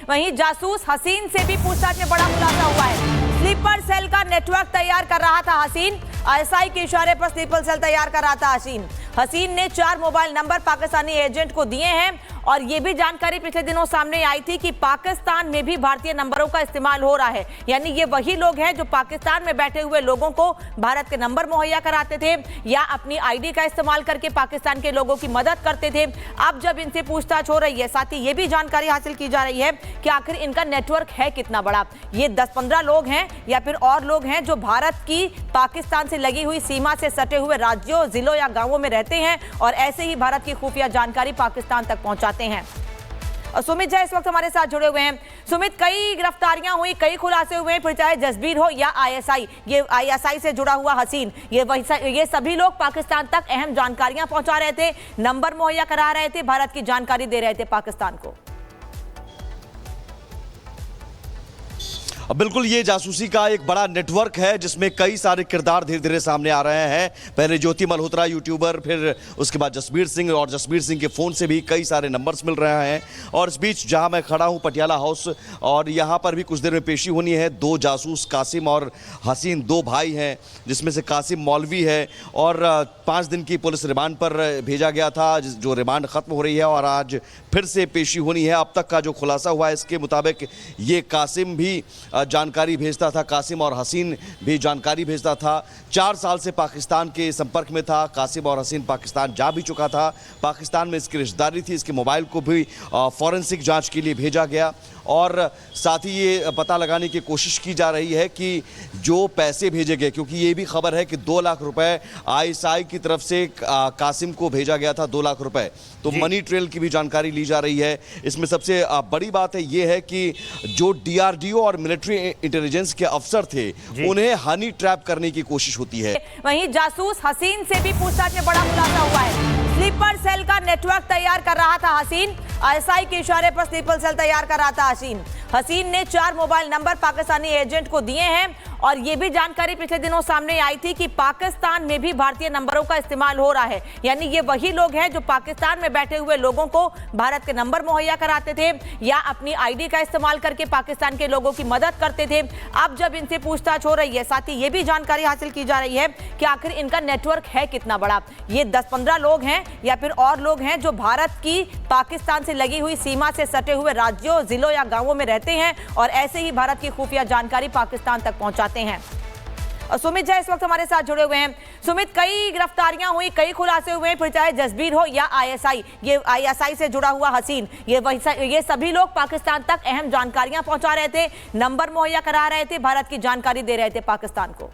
वहीं जासूस हसीन से भी पूछताछ में बड़ा खुलासा हुआ है। स्लीपर सेल का नेटवर्क तैयार कर रहा था हसीन। आईएसआई के इशारे पर स्लीपर सेल तैयार कर रहा था हसीन ने 4 मोबाइल नंबर पाकिस्तानी एजेंट को दिए हैं और ये भी जानकारी पिछले दिनों सामने आई थी कि पाकिस्तान में भी भारतीय नंबरों का इस्तेमाल हो रहा है। यानी ये वही लोग हैं जो पाकिस्तान में बैठे हुए लोगों को भारत के नंबर मुहैया कराते थे या अपनी आईडी का इस्तेमाल करके पाकिस्तान के लोगों की मदद करते थे। अब जब इनसे पूछताछ हो रही है, साथ ही ये भी जानकारी हासिल की जा रही है कि आखिर इनका नेटवर्क है कितना बड़ा। ये 10-15 लोग हैं या फिर और लोग हैं जो भारत की पाकिस्तान से लगी हुई सीमा से सटे हुए राज्यों, जिलों या गांवों में रहते हैं और ऐसे ही भारत की खुफिया जानकारी पाकिस्तान तक पहुंचाते हैं। और सुमित झा इस वक्त हमारे साथ जुड़े हुए हैं। सुमित, कई गिरफ्तारियां हुई, कई खुलासे हुए हैं, फिर चाहे जसबीर हो या आईएसआई, ये आईएसआई से जुड़ा हुआ हसीन, ये सभी लोग पाकिस्तान तक अहम जानकारियां पहुंचा रहे थे, नंबर मुहैया करा रहे थे, भारत की जानकारी दे रहे थे पाकिस्तान को। बिल्कुल, ये जासूसी का एक बड़ा नेटवर्क है जिसमें कई सारे किरदार धीरे धीरे सामने आ रहे हैं। पहले ज्योति मल्होत्रा यूट्यूबर, फिर उसके बाद जसबीर सिंह, और जसबीर सिंह के फ़ोन से भी कई सारे नंबर्स मिल रहे हैं। और इस बीच जहां मैं खड़ा हूं पटियाला हाउस, और यहां पर भी कुछ देर में पेशी होनी है। 2 जासूस कासिम और हसीन 2 भाई हैं, जिसमें से कासिम मौलवी है और 5 दिन की पुलिस रिमांड पर भेजा गया था, जो रिमांड ख़त्म हो रही है और आज फिर से पेशी होनी है। अब तक का जो खुलासा हुआ है इसके मुताबिक ये कासिम भी जानकारी भेजता था, कासिम और हसीन भी जानकारी भेजता था। 4 साल से पाकिस्तान के संपर्क में था। कासिम और हसीन पाकिस्तान जा भी चुका था। पाकिस्तान में इसकी रिश्तेदारी थी। इसके मोबाइल को भी फॉरेंसिक जांच के लिए भेजा गया और साथ ही ये पता लगाने की कोशिश की जा रही है कि जो पैसे भेजे गए, क्योंकि ये भी खबर है कि 2 लाख रुपए आईएसआई की तरफ से कासिम को भेजा गया था, 2 लाख रुपए। तो मनी ट्रेल की भी जानकारी ली जा रही है। इसमें सबसे बड़ी बात है ये है कि जो डीआरडीओ और मिलिट्री इंटेलिजेंस के अफसर थे, उन्हें हनी ट्रैप करने की कोशिश होती है। वहीं जासूस हसीन से भी पूछताछ में बड़ा खुलासा हुआ है। स्लीपर सेल का नेटवर्क तैयार कर रहा था हसीन। आईएसआई के इशारे पर स्लीपर सेल तैयार कर रहा था हसीन ने 4 मोबाइल नंबर पाकिस्तानी एजेंट को दिए हैं और ये भी जानकारी पिछले दिनों सामने आई थी कि पाकिस्तान में भी भारतीय नंबरों का इस्तेमाल हो रहा है। यानी ये वही लोग हैं जो पाकिस्तान में बैठे हुए लोगों को भारत के नंबर मुहैया कराते थे या अपनी आईडी का इस्तेमाल करके पाकिस्तान के लोगों की मदद करते थे। अब जब इनसे पूछताछ हो रही है, साथ ही ये भी जानकारी हासिल की जा रही है कि आखिर इनका नेटवर्क है कितना बड़ा। ये 10-15 लोग हैं या फिर और लोग हैं जो भारत की पाकिस्तान से लगी हुई सीमा से सटे हुए राज्यों, जिलों या गांवों में रहते हैं और ऐसे ही भारत की खुफिया जानकारी पाकिस्तान तक पहुंचाते हैं। और सुमित झा इस वक्त हमारे साथ जुड़े हुए हैं। सुमित, कई गिरफ्तारियां हुई, कई खुलासे हुए हैं, फिर चाहे जसबीर हो या आईएसआई से जुड़ा हुआ हसीन, ये सभी लोग पाकिस्तान तक अहम जानकारियां पहुंचा रहे थे, नंबर मुहैया करा रहे थे, भारत की जानकारी दे रहे थे पाकिस्तान को।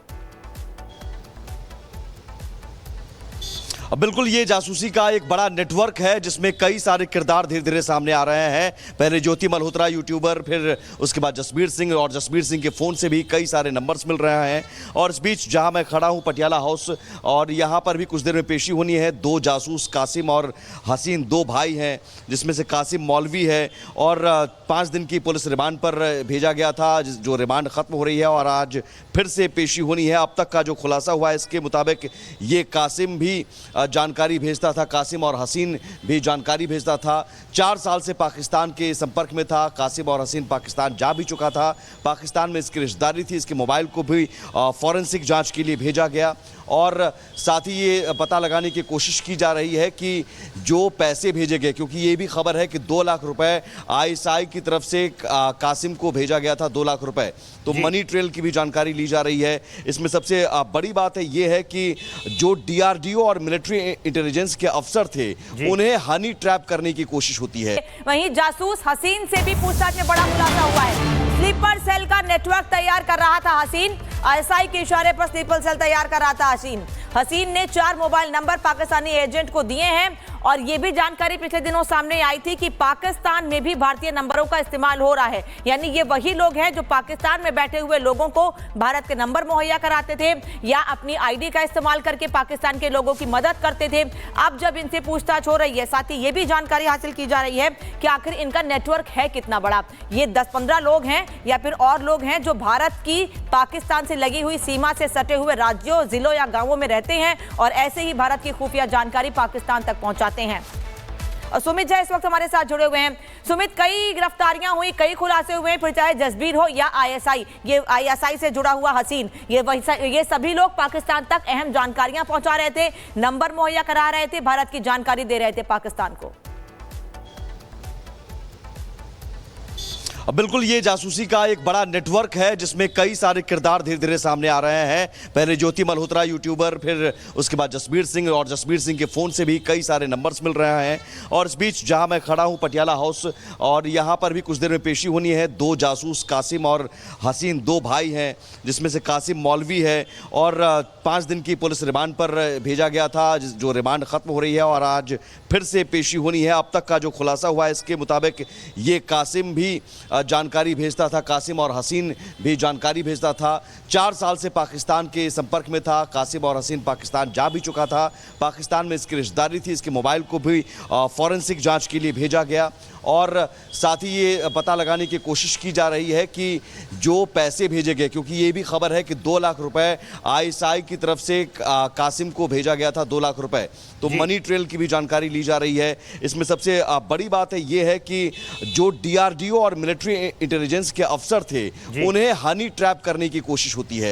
बिल्कुल, ये जासूसी का एक बड़ा नेटवर्क है जिसमें कई सारे किरदार धीरे धीरे सामने आ रहे हैं। पहले ज्योति मल्होत्रा यूट्यूबर, फिर उसके बाद जसबीर सिंह, और जसबीर सिंह के फ़ोन से भी कई सारे नंबर्स मिल रहे हैं। और इस बीच जहां मैं खड़ा हूं पटियाला हाउस, और यहां पर भी कुछ देर में पेशी होनी है। 2 जासूस कासिम और हसीन 2 भाई हैं, जिसमें से कासिम मौलवी है और 5 दिन की पुलिस रिमांड पर भेजा गया था, जो रिमांड ख़त्म हो रही है और आज फिर से पेशी होनी है। अब तक का जो खुलासा हुआ है इसके मुताबिक ये कासिम भी जानकारी भेजता था, कासिम और हसीन भी जानकारी भेजता था। 4 साल से पाकिस्तान के संपर्क में था। कासिम और हसीन पाकिस्तान जा भी चुका था। पाकिस्तान में इसकी रिश्तेदारी थी। इसके मोबाइल को भी फॉरेंसिक जांच के लिए भेजा गया और साथ ही ये पता लगाने की कोशिश की जा रही है कि जो पैसे भेजे गए, क्योंकि ये भी खबर है कि 2 लाख रुपए आईएसआई की तरफ से कासिम को भेजा गया था, 2 लाख रुपए। तो मनी ट्रेल की भी जानकारी ली जा रही है। इसमें सबसे बड़ी बात है ये है कि जो डीआरडीओ और मिलिट्री इंटेलिजेंस के अफसर थे, उन्हें हनी ट्रैप करने की कोशिश होती है। वहीं जासूस हसीन से भी पूछताछ में बड़ा खुलासा हुआ है। स्लीपर सेल का नेटवर्क तैयार कर रहा था हसीन। आईएसआई के इशारे पर स्लीपर सेल तैयार कर रहा था हसीन ने 4 मोबाइल नंबर पाकिस्तानी एजेंट को दिए हैं और ये भी जानकारी पिछले दिनों सामने आई थी कि पाकिस्तान में भी भारतीय नंबरों का इस्तेमाल हो रहा है। यानी ये वही लोग हैं जो पाकिस्तान में बैठे हुए लोगों को भारत के नंबर मुहैया कराते थे या अपनी आईडी का इस्तेमाल करके पाकिस्तान के लोगों की मदद करते थे। अब जब इनसे पूछताछ हो रही है, साथ ही ये भी जानकारी हासिल की जा रही है कि आखिर इनका नेटवर्क है कितना बड़ा। ये 10-15 लोग हैं या फिर और लोग हैं जो भारत की पाकिस्तान से लगी हुई सीमा से सटे हुए राज्यों, जिलों या गांवों में रहते हैं और ऐसे ही भारत की खुफिया जानकारी पाकिस्तान तक पहुंचाते हैं। और सुमित झा इस वक्त हमारे साथ जुड़े हुए हैं। सुमित, कई गिरफ्तारियां हुई, कई खुलासे हुए, फिर चाहे जसबीर हो या आईएसआई, ये आईएसआई से जुड़ा हुआ हसीन, ये सभी लोग पाकिस्तान तक अहम जानकारियां पहुंचा रहे थे, नंबर मुहैया करा रहे थे, भारत की जानकारी दे रहे थे पाकिस्तान को। बिल्कुल, ये जासूसी का एक बड़ा नेटवर्क है जिसमें कई सारे किरदार धीरे धीरे सामने आ रहे हैं। पहले ज्योति मल्होत्रा यूट्यूबर, फिर उसके बाद जसबीर सिंह, और जसबीर सिंह के फ़ोन से भी कई सारे नंबर्स मिल रहे हैं। और इस बीच जहां मैं खड़ा हूं पटियाला हाउस, और यहां पर भी कुछ देर में पेशी होनी है। दो जासूस कासिम और हसीन, दो भाई हैं, जिसमें से कासिम मौलवी है और 5 दिन की पुलिस रिमांड पर भेजा गया था, जो रिमांड ख़त्म हो रही है और आज फिर से पेशी होनी है। अब तक का जो खुलासा हुआ है इसके मुताबिक ये कासिम भी जानकारी भेजता था, कासिम और हसीन भी जानकारी भेजता था। 4 साल से पाकिस्तान के संपर्क में था कासिम, और हसीन पाकिस्तान जा भी चुका था। पाकिस्तान में इसकी रिश्तेदारी थी। इसके मोबाइल को भी फॉरेंसिक जांच के लिए भेजा गया, और साथ ही ये पता लगाने की कोशिश की जा रही है कि जो पैसे भेजे गए, क्योंकि ये भी खबर है कि 2 लाख रुपए आईएसआई की तरफ से कासिम को भेजा गया था, 2 लाख रुपए। तो मनी ट्रेल की भी जानकारी ली जा रही है। इसमें सबसे बड़ी बात है ये है कि जो डीआरडीओ और मिलिट्री इंटेलिजेंस के अफसर थे, उन्हें हनी ट्रैप करने की कोशिश होती है।